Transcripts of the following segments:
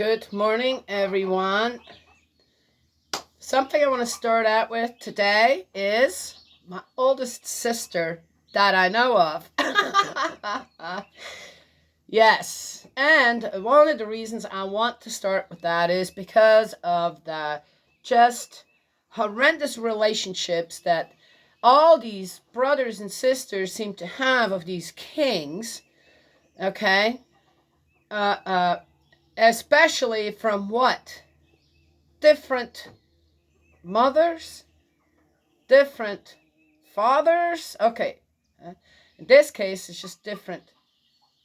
Good morning, everyone. Something I want to start out with today is my oldest sister that I know of. Yes, and one of the reasons I want to start with that is because of the just horrendous relationships that all these brothers and sisters seem to have of these kings, okay? Especially from what? Different mothers? Different fathers? Okay. In this case, it's just different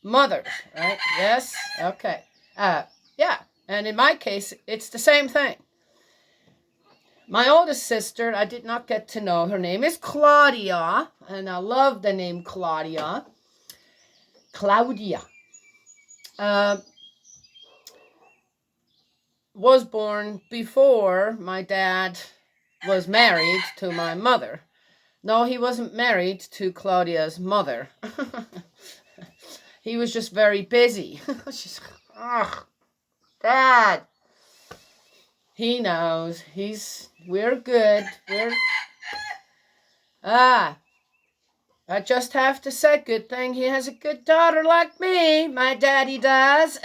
mothers, right? Yes? Okay. Yeah. And in my case, it's the same thing. My oldest sister, I did not get to know. Her name is Claudia, and I love the name Claudia. Claudia. Was born before my dad was married to my mother. No, he wasn't married to Claudia's mother. He was just very busy. She's, Dad. He knows. We're good. I just have to say, good thing he has a good daughter like me. My daddy does.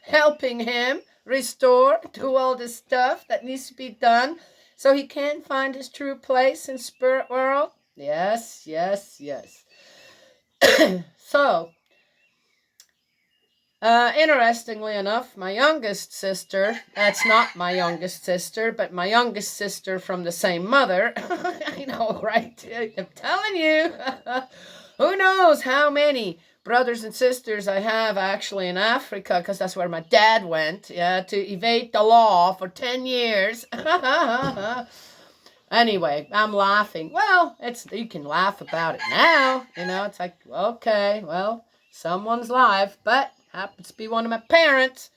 Helping him restore, do all this stuff that needs to be done so he can find his true place in spirit world. Yes. So, interestingly enough, my youngest sister, that's not my youngest sister, but my youngest sister from the same mother. I know, right? I'm telling you. Who knows how many brothers and sisters I have actually in Africa, because that's where my dad went, to evade the law for 10 years. Anyway, I'm laughing. Well, you can laugh about it now. It's like, okay, well, someone's life, but happens to be one of my parents.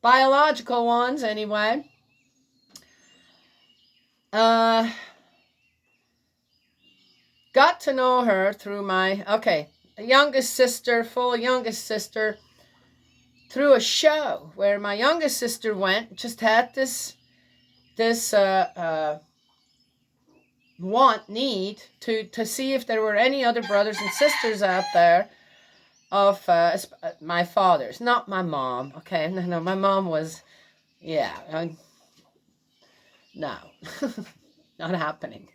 Biological ones, anyway. Got to know her through my, youngest sister, through a show where my youngest sister went, just had this need to see if there were any other brothers and sisters out there of my father's, not my mom. Okay, no, my mom was, no, not happening.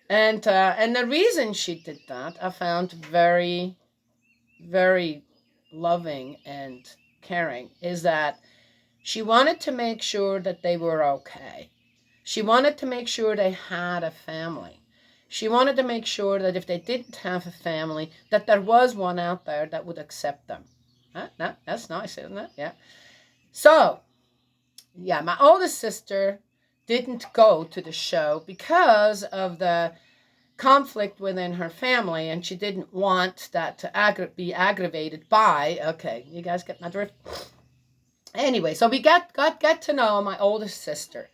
And the reason she did that, I found very, very loving and caring, is that she wanted to make sure that they were okay. She wanted to make sure they had a family. She wanted to make sure that if they didn't have a family, that there was one out there that would accept them. That's nice, isn't it? Yeah. So, my oldest sister didn't go to the show because of the conflict within her family, and she didn't want that to be aggravated by, okay, you guys get my drift? Anyway, so we got to know my oldest sister.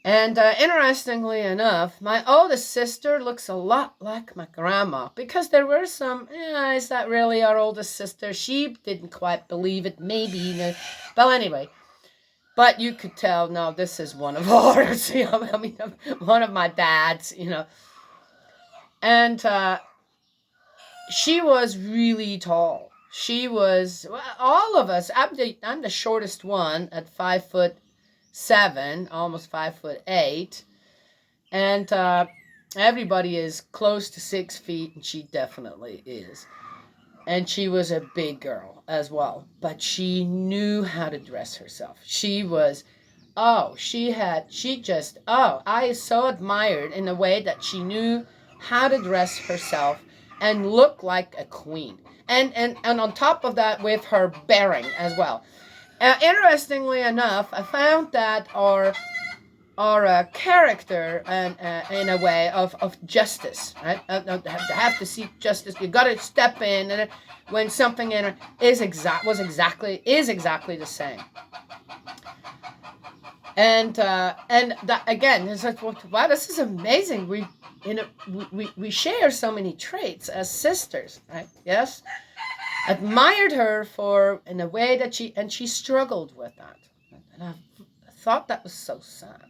And interestingly enough, my oldest sister looks a lot like my grandma, because there were some, is that really our oldest sister? She didn't quite believe it, maybe. Well, anyway, but you could tell, no, this is one of ours, one of my dad's, And she was really tall. She was, all of us, I'm the shortest one at 5'7", almost 5'8", and everybody is close to 6 feet, and she definitely is. And she was a big girl as well, but she knew how to dress herself. She was, I so admired in a way that she knew how to dress herself and look like a queen. And on top of that, with her bearing as well. Interestingly enough, I found that our character and in a way of justice, right? Have to seek justice. You got to step in, and when something is exactly the same. And that again is like, wow, this is amazing. We share so many traits as sisters, right? Yes. admired her for in a way that she struggled with that. And I thought that was so sad.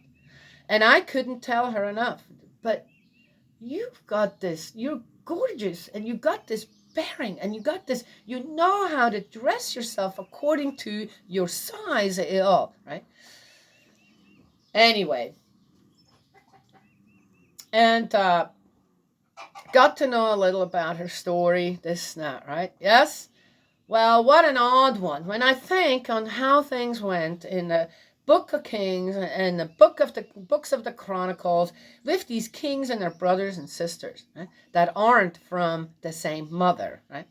And I couldn't tell her enough. But you've got this, you're gorgeous, and you got this bearing, and you got this, you know how to dress yourself according to your size at all, right? Anyway, and got to know a little about her story, this and that, right? Yes? Well, what an odd one. When I think on how things went in the Book of Kings and the books of the Chronicles with these kings and their brothers and sisters, right, that aren't from the same mother, right?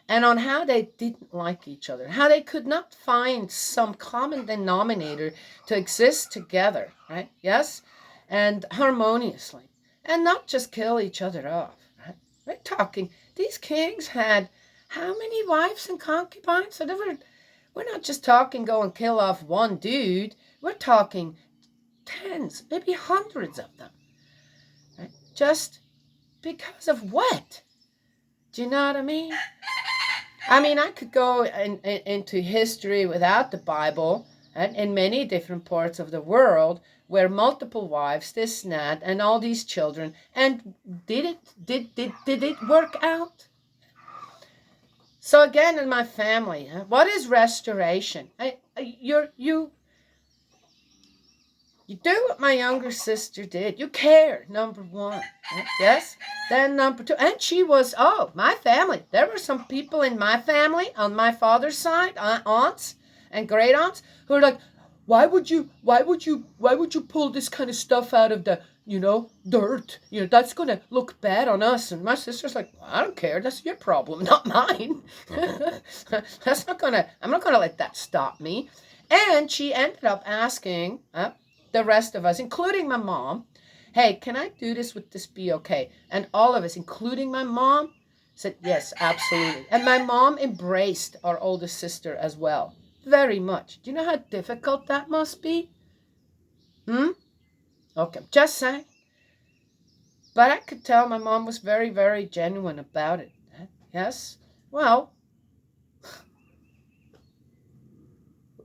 And on how they didn't like each other, how they could not find some common denominator to exist together, right? Yes? And harmoniously. And not just kill each other off, right? We're talking, these kings had how many wives and concubines? So we're not just talking go and kill off one dude. We're talking tens, maybe hundreds of them, right? Just because of what? Do you know what I mean? I mean, I could go into history without the Bible, and in many different parts of the world where multiple wives, this and that, and all these children, and did it work out? So again, in my family, what is restoration? You do what my younger sister did. You care, number one. Yes? Then number two. And she was, my family. There were some people in my family, on my father's side, aunts and great aunts, who were like, why would you pull this kind of stuff out of the, dirt? That's going to look bad on us. And my sister's like, well, I don't care. That's your problem, not mine. I'm not going to let that stop me. And she ended up asking the rest of us, including my mom, hey, can I do this? Would this be okay? And all of us, including my mom, said, yes, absolutely. And my mom embraced our oldest sister as well. Very much. Do you know how difficult that must be? Okay, just saying. But I could tell my mom was very, very genuine about it. Yes? Well,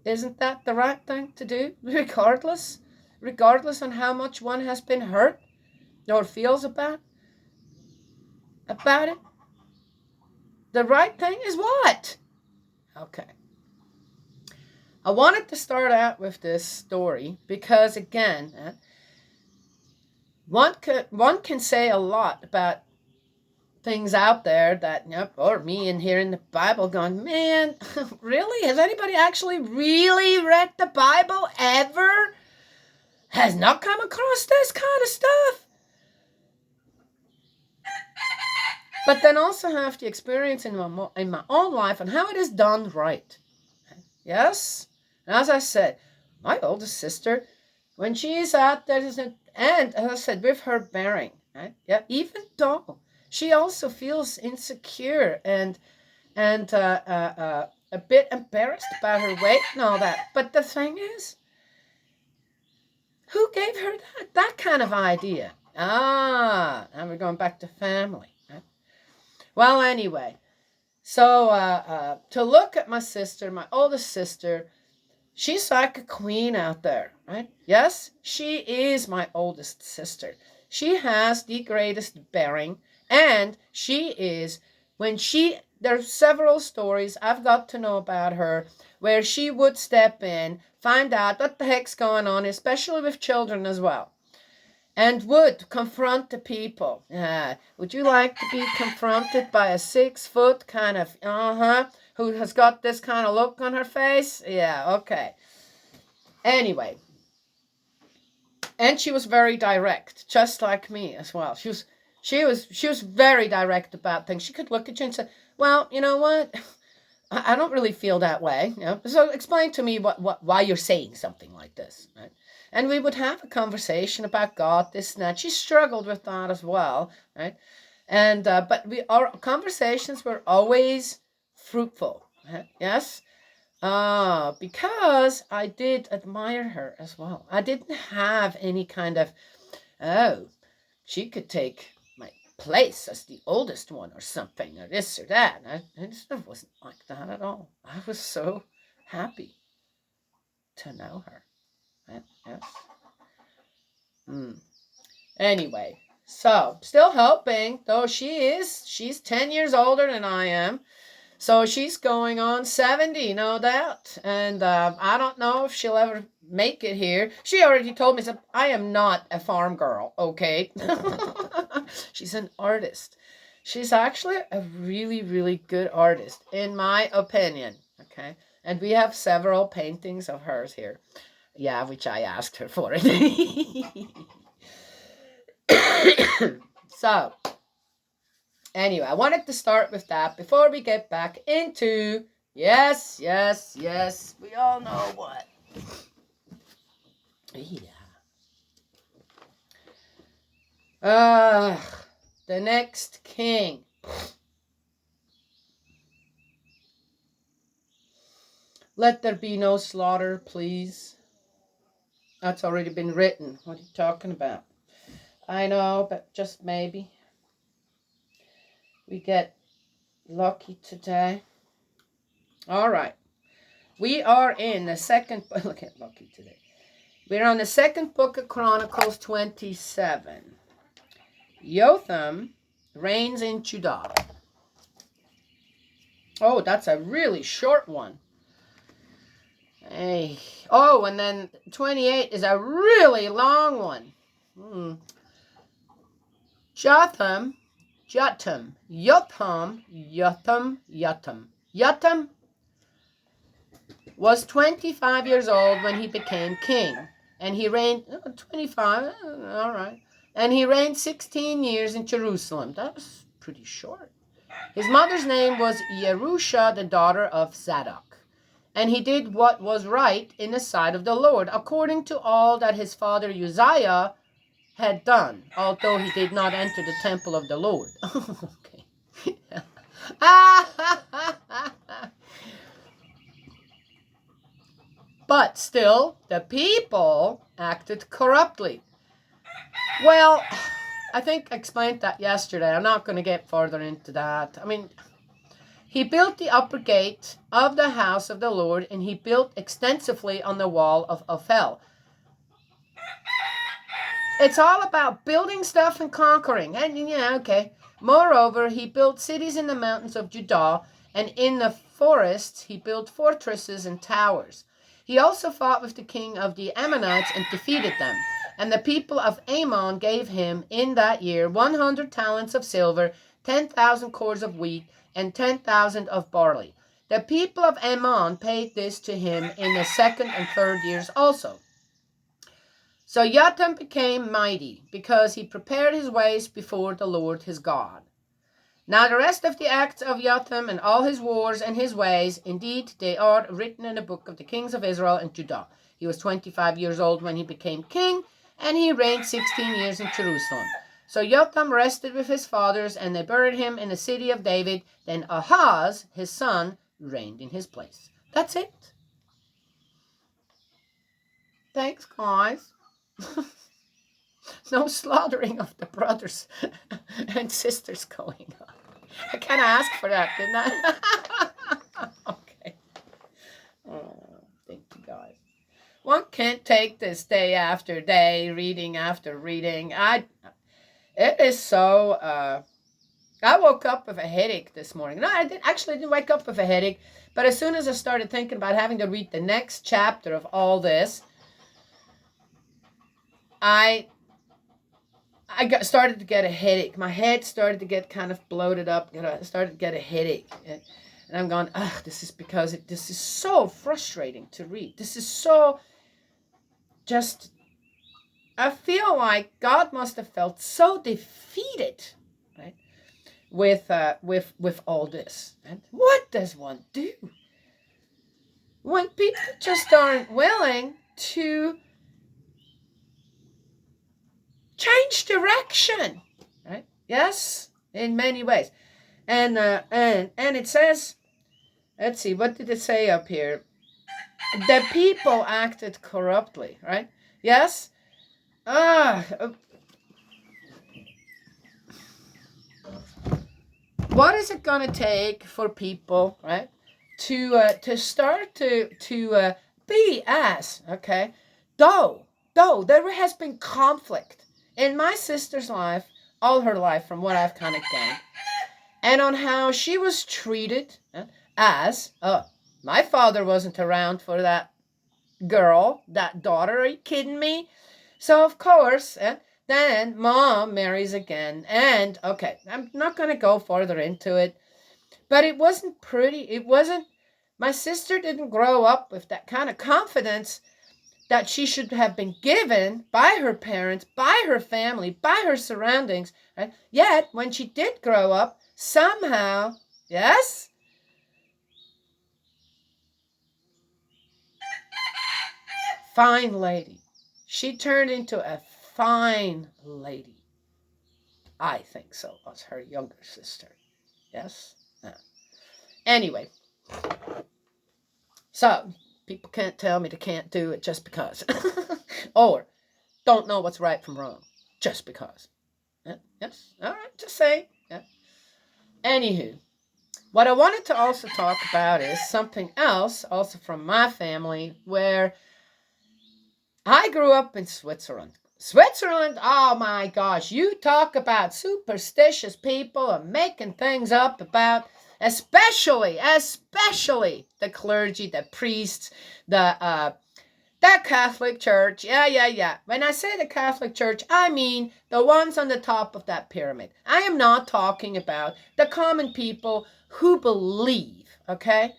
isn't that the right thing to do, regardless on how much one has been hurt or feels about it? The right thing is what? Okay. I wanted to start out with this story because, again, one can say a lot about things out there that, or me in here in the Bible going, man, really? Has anybody actually really read the Bible ever? Has not come across this kind of stuff? But then also have the experience in my own life and how it is done right. Yes? And as I said, my oldest sister, when she's out there, and as I said, with her bearing, right? Yeah, even though she also feels insecure and a bit embarrassed about her weight and all that. But the thing is, who gave her that kind of idea? And we're going back to family. Right? Well, anyway, so to look at my sister, my oldest sister, she's like a queen out there, right? Yes, she is my oldest sister. She has the greatest bearing, and she is, there's several stories I've got to know about her where she would step in, find out what the heck's going on, especially with children as well, and would confront the people. Would you like to be confronted by a 6-foot kind of, who has got this kind of look on her face? Yeah, okay. Anyway, and she was very direct, just like me as well. She was very direct about things. She could look at you and say, well, you know what? I don't really feel that way. So explain to me why you're saying something like this, right? And we would have a conversation about God, this and that. She struggled with that as well, right? And but our conversations were always fruitful, right? Yes, because I did admire her as well. I didn't have any kind of, she could take my place as the oldest one or something, or this or that. It wasn't like that at all. I was so happy to know her. Yes. Anyway, so still hoping, though she's 10 years older than I am. So she's going on 70, no doubt. And I don't know if she'll ever make it here. She already told me, I am not a farm girl, okay? She's an artist. She's actually a really, really good artist, in my opinion, okay? And we have several paintings of hers here. Yeah, which I asked her for it. So, anyway, I wanted to start with that before we get back into, yes, we all know what. Yeah. The next king. Let there be no slaughter, please. That's already been written. What are you talking about? I know, but just maybe we get lucky today. All right. We are in the second, look at lucky today. We're on the second book of Chronicles 27. Jotham reigns in Judah. Oh, that's a really short one. Hey. Oh, and then 28 is a really long one. Jotham was 25 years old when he became king. And he reigned, 25, all right. And he reigned 16 years in Jerusalem. That was pretty short. His mother's name was Yerusha, the daughter of Zadok. And he did what was right in the sight of the Lord, according to all that his father Uzziah had done, although he did not enter the temple of the Lord. Okay. But still, the people acted corruptly. Well, I think I explained that yesterday. I'm not going to get further into that. I mean, he built the upper gate of the house of the Lord, and he built extensively on the wall of Ophel. It's all about building stuff and conquering. And yeah, okay. Moreover, he built cities in the mountains of Judah, and in the forests he built fortresses and towers. He also fought with the king of the Ammonites and defeated them. And the people of Ammon gave him in that year 100 talents of silver, 10,000 cores of wheat, and 10,000 of barley. The people of Ammon paid this to him in the second and third years also. So Jotham became mighty, because he prepared his ways before the Lord his God. Now the rest of the acts of Jotham and all his wars and his ways, indeed they are written in the book of the kings of Israel and Judah. He was 25 years old when he became king, and he reigned 16 years in Jerusalem. So Jotham rested with his fathers, and they buried him in the city of David. Then Ahaz, his son, reigned in his place. That's it. Thanks, guys. No slaughtering of the brothers and sisters going on. I kind of asked for that, didn't I? Okay. Oh, thank you, guys. One can't take this day after day, reading after reading. It is so. I woke up with a headache this morning. No, I didn't wake up with a headache. But as soon as I started thinking about having to read the next chapter of all this, I started to get a headache. My head started to get kind of bloated up. I started to get a headache. And I'm going, this is because this is so frustrating to read. This is so just, I feel like God must have felt so defeated, right, with all this. And what does one do when people just aren't willing to change direction, right? Yes, in many ways. And it says, let's see, what did it say up here? The people acted corruptly, right? Yes. what is it going to take for people, right, to start to be as, okay, though there has been conflict in my sister's life all her life from what I've kind of gained, and on how she was treated as, my father wasn't around for that girl, that daughter, are you kidding me? So of course, then mom marries again, and okay, I'm not going to go further into it, but it wasn't pretty. It wasn't, my sister didn't grow up with that kind of confidence that she should have been given by her parents, by her family, by her surroundings. Right? Yet, when she did grow up, somehow, yes, fine lady. She turned into a fine lady. I think so, as her younger sister. Yes? Anyway, so people can't tell me they can't do it just because. Or don't know what's right from wrong just because. Yes? All right, just saying. Yeah. Anywho, what I wanted to also talk about is something else, also from my family, where I grew up in Switzerland. Switzerland, oh my gosh, you talk about superstitious people and making things up about, especially the clergy, the priests, the Catholic Church. Yeah. When I say the Catholic Church, I mean the ones on the top of that pyramid. I am not talking about the common people who believe, okay?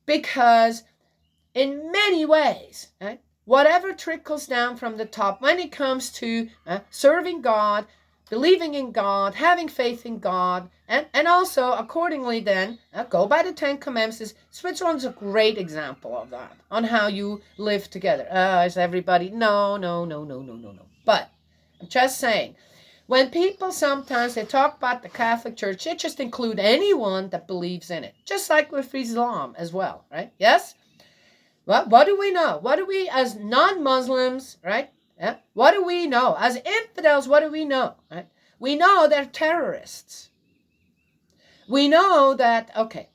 Because in many ways, right, whatever trickles down from the top when it comes to serving God, believing in God, having faith in God, and also accordingly then go by the Ten Commandments. Switzerland's a great example of that, on how you live together. Is everybody? No. But I'm just saying, when people sometimes they talk about the Catholic Church, they just include anyone that believes in it, just like with Islam as well, right? Yes? Well, what do we know? What do we, as non-Muslims, right? Yeah. What do we know? As infidels, what do we know? Right? We know they're terrorists. We know that, okay.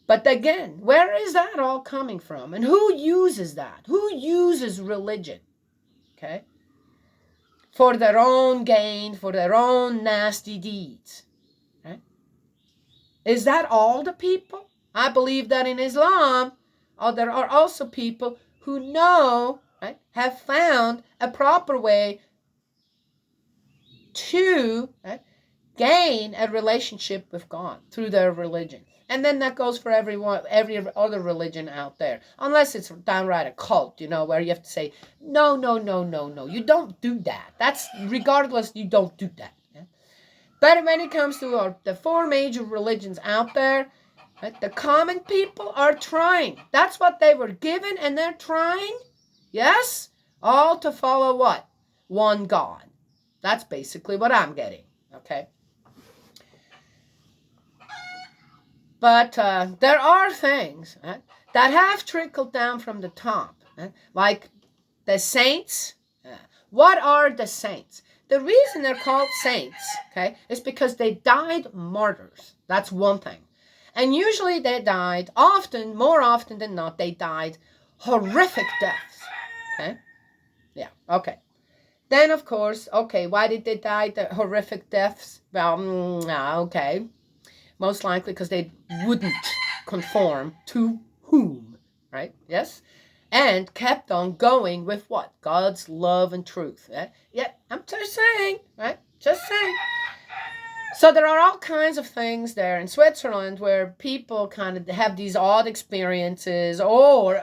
But again, where is that all coming from? And who uses that? Who uses religion? Okay? For their own gain, for their own nasty deeds. Right? Is that all the people? I believe that in Islam, there are also people who know, right, have found a proper way to, right, gain a relationship with God through their religion. And then that goes for every other religion out there. Unless it's downright a cult, where you have to say, no, you don't do that. That's, regardless, you don't do that. Yeah? But when it comes to the four major religions out there, right, the common people are trying. That's what they were given, and they're trying, yes, all to follow what? One God. That's basically what I'm getting, okay? But there are things that have trickled down from the top, like the saints. What are the saints? The reason they're called saints, okay, is because they died martyrs. That's one thing. And usually they died, more often than not, they died horrific deaths. Okay? Yeah, okay. Then, of course, okay, why did they die the horrific deaths? Well, okay. Most likely because they wouldn't conform to whom, right? Yes? And kept on going with what? God's love and truth. Yeah, I'm just saying, right? Just saying. So there are all kinds of things there in Switzerland where people kind of have these odd experiences, or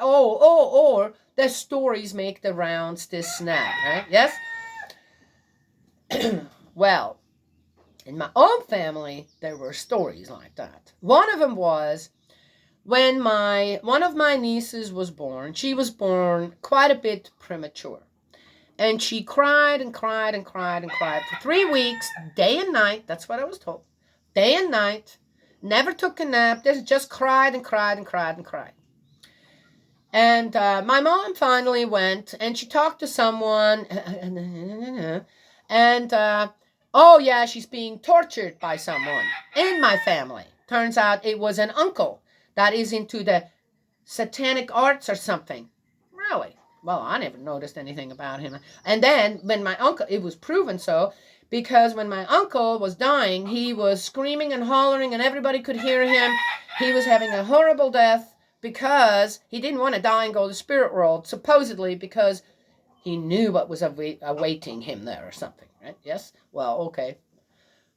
the stories make the rounds, this and that, right? Yes? Well, in my own family, there were stories like that. One of them was when one of my nieces was born. She was born quite a bit premature. And she cried and cried and cried and cried for 3 weeks, day and night. That's what I was told. Day and night. Never took a nap. Just cried and cried and cried and cried. And my mom finally went and she talked to someone. And Oh, yeah, she's being tortured by someone in my family. Turns out it was an uncle that is into the satanic arts or something. Really? Well, I never noticed anything about him. And then when my uncle, it was proven so, because when my uncle was dying, he was screaming and hollering and everybody could hear him. He was having a horrible death because he didn't want to die and go to the spirit world, supposedly because he knew what was awaiting him there or something, right? Yes? Well, okay.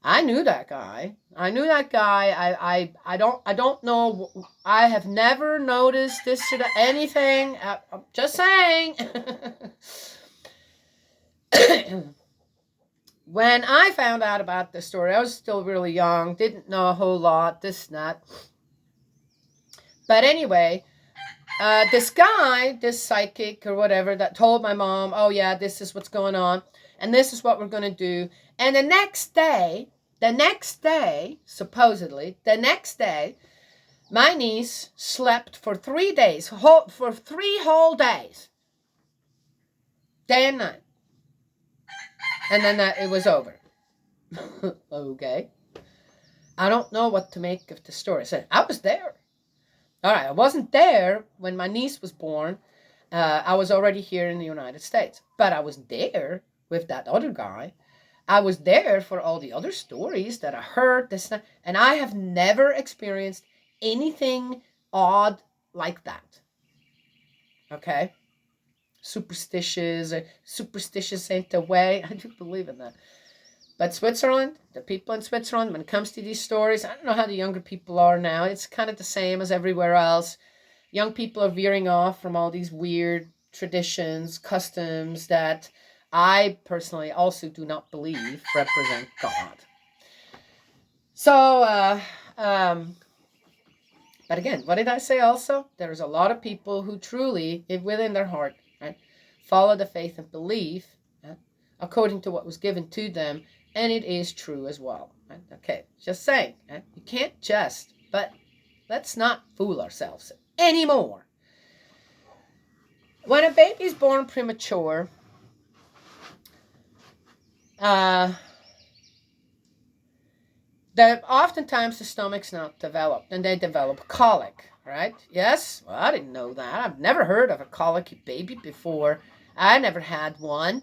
I knew that guy. I don't know. I have never noticed this sort of anything. I'm just saying. When I found out about this story, I was still really young, didn't know a whole lot, this and that. But anyway, this guy, this psychic or whatever, that told my mom, oh yeah, this is what's going on, and this is what we're going to do. And the next day, supposedly, my niece slept for 3 days, for 3 whole days, day and night. And then it was over. Okay. I don't know what to make of the story. So I was there. All right, I wasn't there when my niece was born. I was already here in the United States. But I was there with that other guy. I was there for all the other stories that I heard. And I have never experienced anything odd like that. Okay? Superstitious ain't the way. I do believe in that. But Switzerland, the people in Switzerland, when it comes to these stories, I don't know how the younger people are now. It's kind of the same as everywhere else. Young people are veering off from all these weird traditions, customs that I personally also do not believe represent God. So, but again, what did I say also? There's a lot of people who truly, within their heart, right, follow the faith and belief, right, according to what was given to them, and it is true as well. Right? Okay, just saying. Right? You can't just, but let's not fool ourselves anymore. When a baby's born premature, oftentimes the stomach's not developed, and they develop colic, right? Yes? Well, I didn't know that. I've never heard of a colicky baby before. I never had one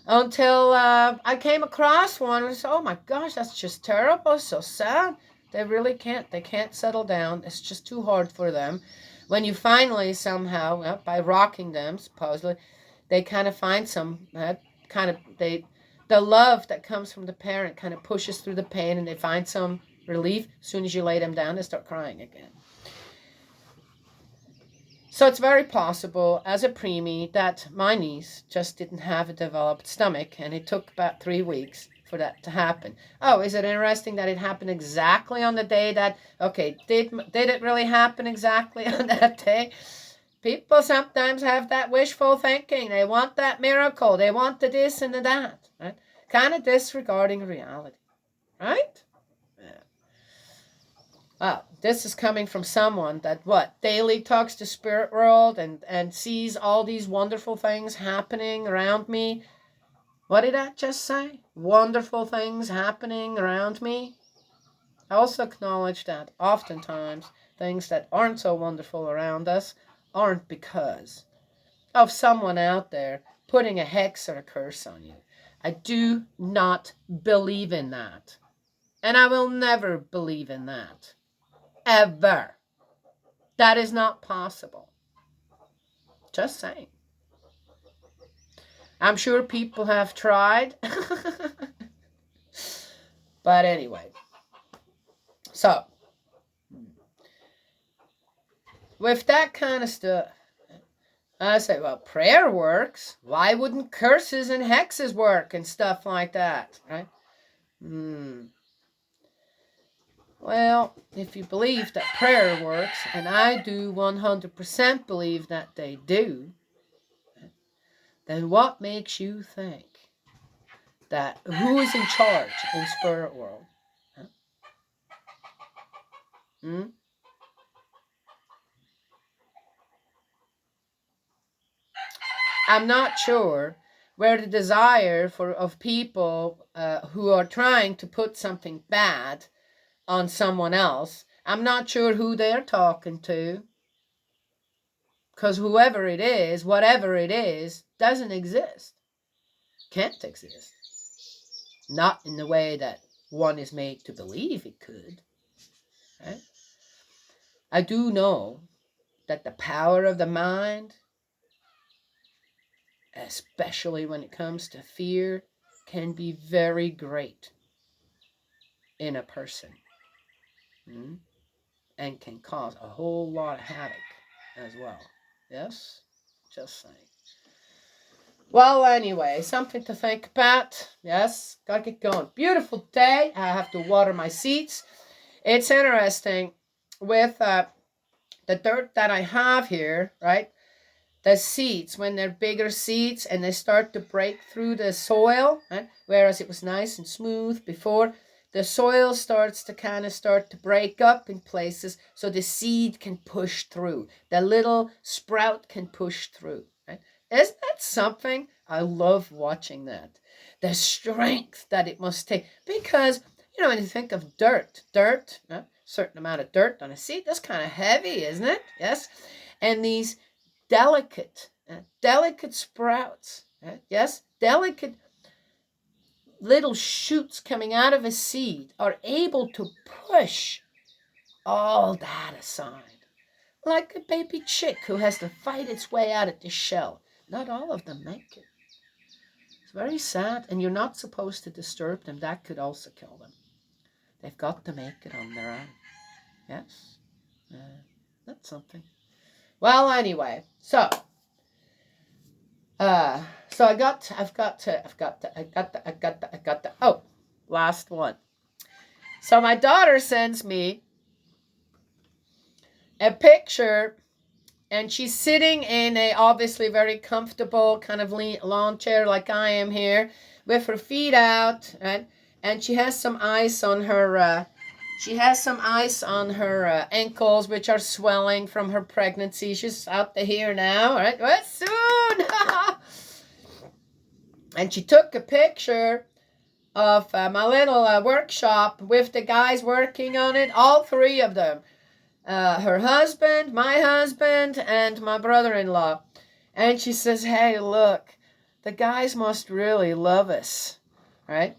until I came across one and said, oh my gosh, that's just terrible, so sad. They can't settle down. It's just too hard for them. When you finally somehow, well, by rocking them, supposedly, they kind of find some, the love that comes from the parent kind of pushes through the pain and they find some relief. As soon as you lay them down, they start crying again. So it's very possible, as a preemie, that my niece just didn't have a developed stomach, and it took about 3 weeks for that to happen. Oh, is it interesting that it happened exactly on the day that, okay, did it really happen exactly on that day? People sometimes have that wishful thinking. They want that miracle. They want the this and the that. Right? Kind of disregarding reality. Right? Well, this is coming from someone that daily talks to spirit world and sees all these wonderful things happening around me. What did I just say? Wonderful things happening around me. I also acknowledge that oftentimes things that aren't so wonderful around us aren't because of someone out there putting a hex or a curse on you. I do not believe in that. And I will never believe in that. Ever. That is not possible. Just saying. I'm sure people have tried. But anyway. So, with that kind of stuff, I say, well, prayer works. Why wouldn't curses and hexes work and stuff like that, right? Well, if you believe that prayer works, and I do 100% believe that they do, then what makes you think that who is in charge in spirit world? Huh? I'm not sure, where the desire of people who are trying to put something bad on someone else, I'm not sure who they're talking to, because whoever it is, whatever it is, doesn't exist, can't exist. Not in the way that one is made to believe it could. Right? I do know that the power of the mind, especially when it comes to fear, can be very great in a person. And can cause a whole lot of havoc as well. Yes? Just saying. Well, anyway, something to think about. Yes, gotta get going. Beautiful day. I have to water my seeds. It's interesting with the dirt that I have here, right? The seeds, when they're bigger seeds and they start to break through the soil, right? Whereas it was nice and smooth before, the soil starts to break up in places so the seed can push through. The little sprout can push through. Right? Isn't that something? I love watching that. The strength that it must take. Because, when you think of dirt, certain amount of dirt on a seed, that's kind of heavy, isn't it? Yes. And these delicate sprouts, yes, delicate little shoots coming out of a seed are able to push all that aside, like a baby chick who has to fight its way out of the shell. Not all of them make it. It's very sad, and you're not supposed to disturb them. That could also kill them. They've got to make it on their own. Yes, that's something. Well, anyway, so I got to, oh, last one. So my daughter sends me a picture, and she's sitting in a obviously very comfortable kind of lawn chair like I am here, with her feet out, right? And she has some ice on her, ankles, which are swelling from her pregnancy. She's out to here now, right? Well, soon. And she took a picture of my little workshop with the guys working on it, all three of them. Her husband, my husband, and my brother-in-law. And she says, hey, look, the guys must really love us, right?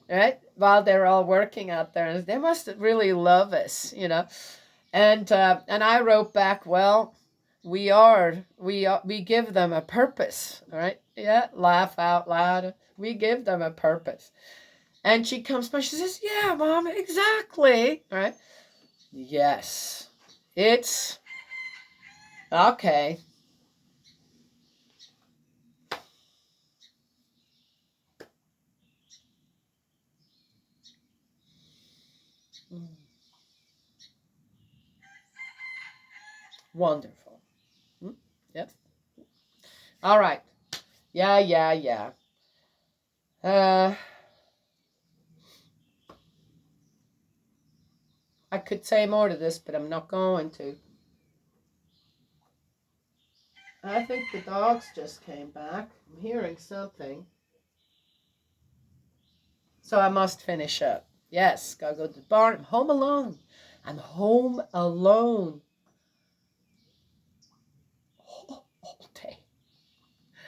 While they're all working out there. They must really love us, And I wrote back, well, we give them a purpose, right? Yeah, laugh out loud. We give them a purpose. And she comes by, she says, yeah, Mom, exactly, right? Yes, it's okay. Wonderful. Yep. All right. Yeah. I could say more to this, but I'm not going to. I think the dogs just came back. I'm hearing something. So I must finish up. Yes, gotta go to the barn. I'm home alone. I'm home alone. All day.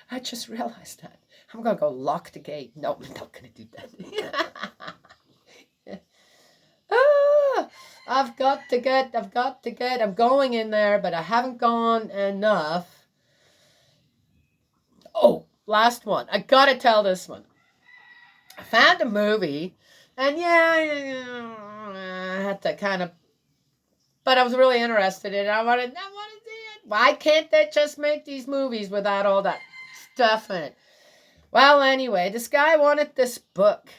I just realized that. I'm gonna go lock the gate. No, I'm not gonna do that. I've got to get, I'm going in there, but I haven't gone enough. Oh, last one. I gotta tell this one. I found a movie, and I had to kind of, but I was really interested in it. I wanted to see it. Why can't they just make these movies without all that stuff in it? Well, anyway, this guy wanted this book,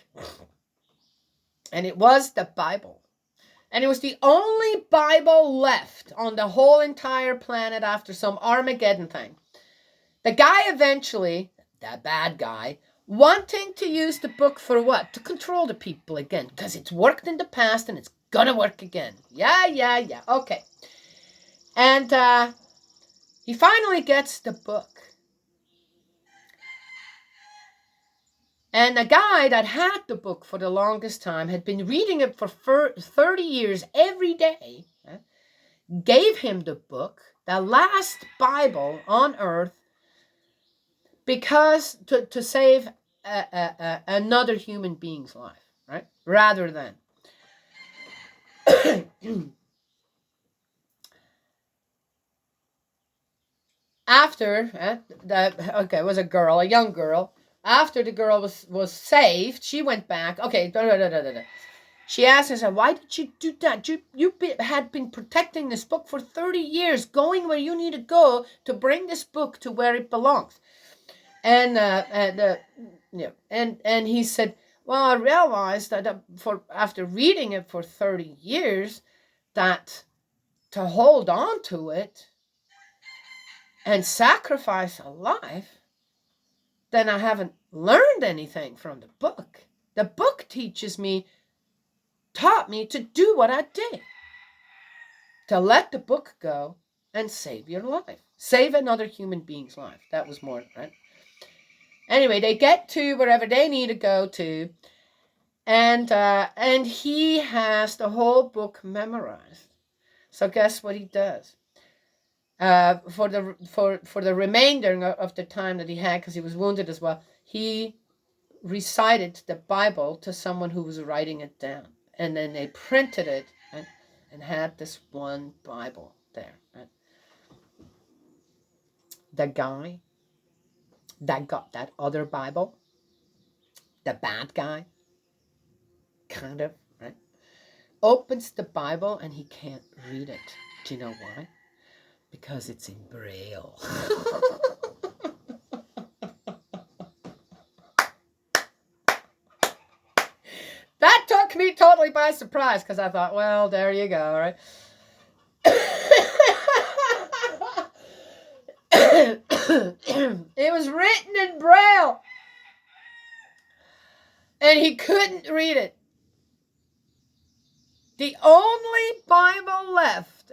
and it was the Bible. And it was the only Bible left on the whole entire planet after some Armageddon thing. The guy eventually, the bad guy, wanting to use the book for what? To control the people again. Because it's worked in the past and it's gonna work again. Yeah. Okay. And he finally gets the book. And a guy that had the book for the longest time, had been reading it for 30 years every day, gave him the book, the last Bible on earth, because to save another human being's life, right? Rather than. After, it was a girl, a young girl. After the girl was saved, she went back. Okay, she asked herself, why did you do that? You had been protecting this book for 30 years, going where you need to go to bring this book to where it belongs. And and he said, well, I realized that after reading it for 30 years, that to hold on to it and sacrifice a life, then I haven't learned anything from the book. The book taught me to do what I did. To let the book go and save your life. Save another human being's life. That was more, right? Anyway, they get to wherever they need to go to. And he has the whole book memorized. So guess what he does? For the remainder of the time that he had, because he was wounded as well, he recited the Bible to someone who was writing it down, and then they printed it and had this one Bible there. Right? The guy that got that other Bible, the bad guy, kind of, right, opens the Bible and he can't read it. Do you know why? Because it's in Braille. That took me totally by surprise, because I thought, well, there you go, right? It was written in Braille, and he couldn't read it. The only Bible left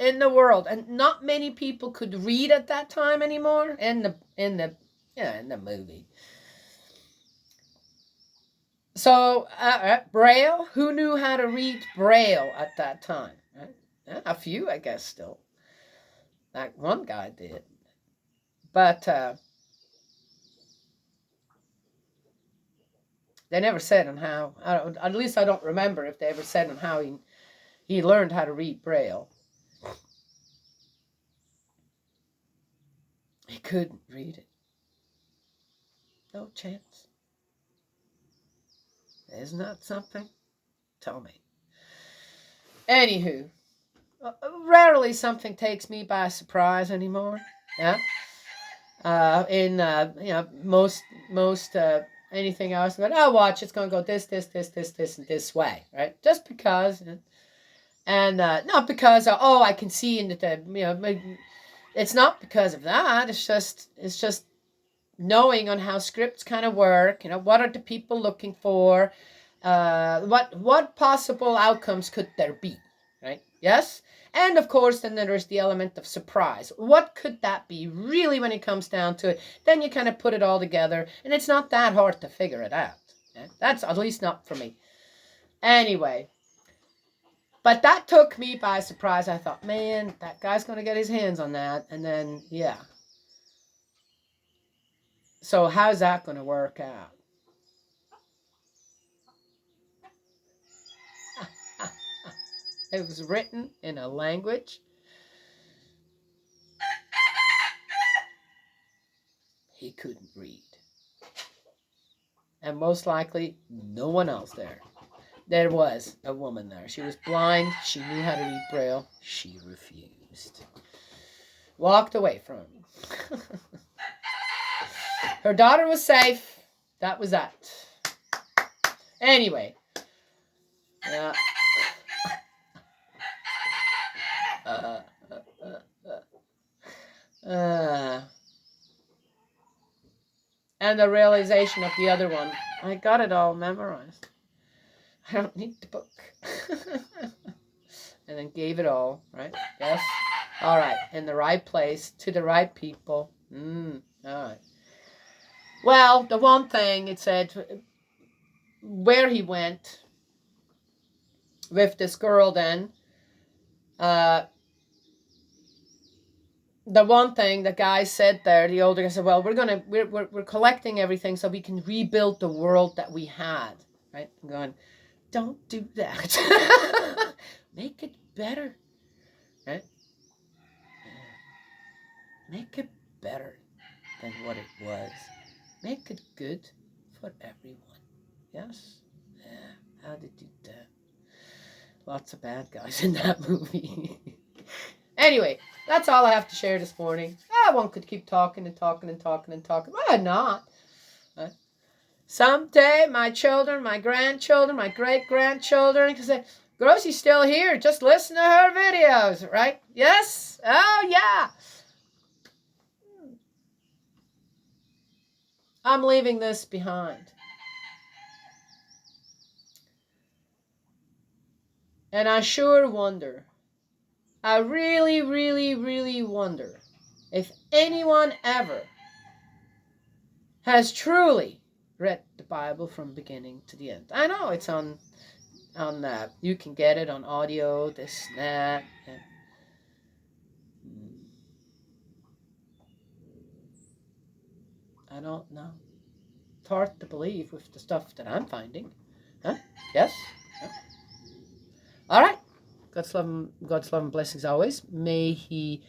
in the world, and not many people could read at that time anymore in the movie. So Braille, who knew how to read Braille at that time? A few, I guess, still. That one guy did, but they never said on how. At least I don't remember if they ever said on how he learned how to read Braille. He couldn't read it. No chance. Isn't that something? Tell me. Anywho, rarely something takes me by surprise anymore. Yeah. Most anything else, but I'll watch. It's gonna go this, and this way, right? Just because, and not because I can see in the it's not because of that. It's just knowing on how scripts kind of work. What are the people looking for? What possible outcomes could there be? Right? Yes. And of course, then there's the element of surprise. What could that be really when it comes down to it? Then you kind of put it all together, and it's not that hard to figure it out. That's at least not for me. Anyway, but that took me by surprise. I thought, man, that guy's going to get his hands on that. And then, yeah. So how's that going to work out? It was written in a language he couldn't read. And most likely, no one else there. There was a woman there. She was blind. She knew how to read Braille. She refused. Walked away from him. Her daughter was safe. That was that. Anyway. Yeah. And the realization of the other one. I got it all memorized. I don't need the book. And then gave it all, right? Yes? All right. In the right place, to the right people. All right. Well, the one thing it said, where he went with this girl then, the one thing the guy said there, the older guy said, well, we're collecting everything so we can rebuild the world that we had, right? I'm going, don't do that. Make it better, right? Make it better than what it was. Make it good for everyone. Yes? Yeah. How did you do that? Lots of bad guys in that movie. Anyway, that's all I have to share this morning. One could keep talking and talking and talking and talking. Why not? Someday, my children, my grandchildren, my great-grandchildren can say, Grossy's still here. Just listen to her videos, right? Yes? Oh, yeah. I'm leaving this behind. And I sure wonder, I really, really, really wonder if anyone ever has truly read the Bible from beginning to the end. I know it's on you can get it on audio, this, that. And, I don't know. It's hard to believe with the stuff that I'm finding. Huh? Yes? Huh? All right. God's love and blessings always. May He,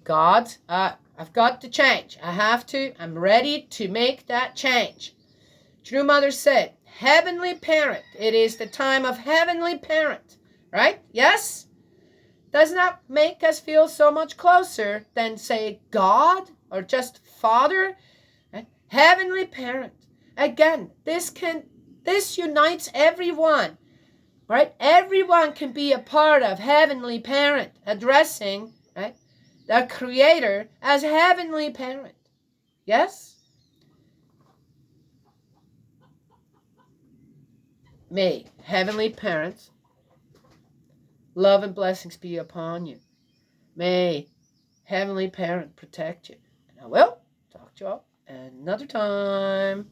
God, I've got to change. I have to. I'm ready to make that change. True Mother said, Heavenly Parent. It is the time of Heavenly Parent. Right? Yes? Doesn't that make us feel so much closer than, say, God or just Father? Right? Heavenly Parent. Again, this unites everyone. Right? Everyone can be a part of Heavenly Parent, addressing, right, the Creator as Heavenly Parent. Yes? May Heavenly Parents, love and blessings be upon you. May Heavenly Parent protect you. And I will talk to you all another time.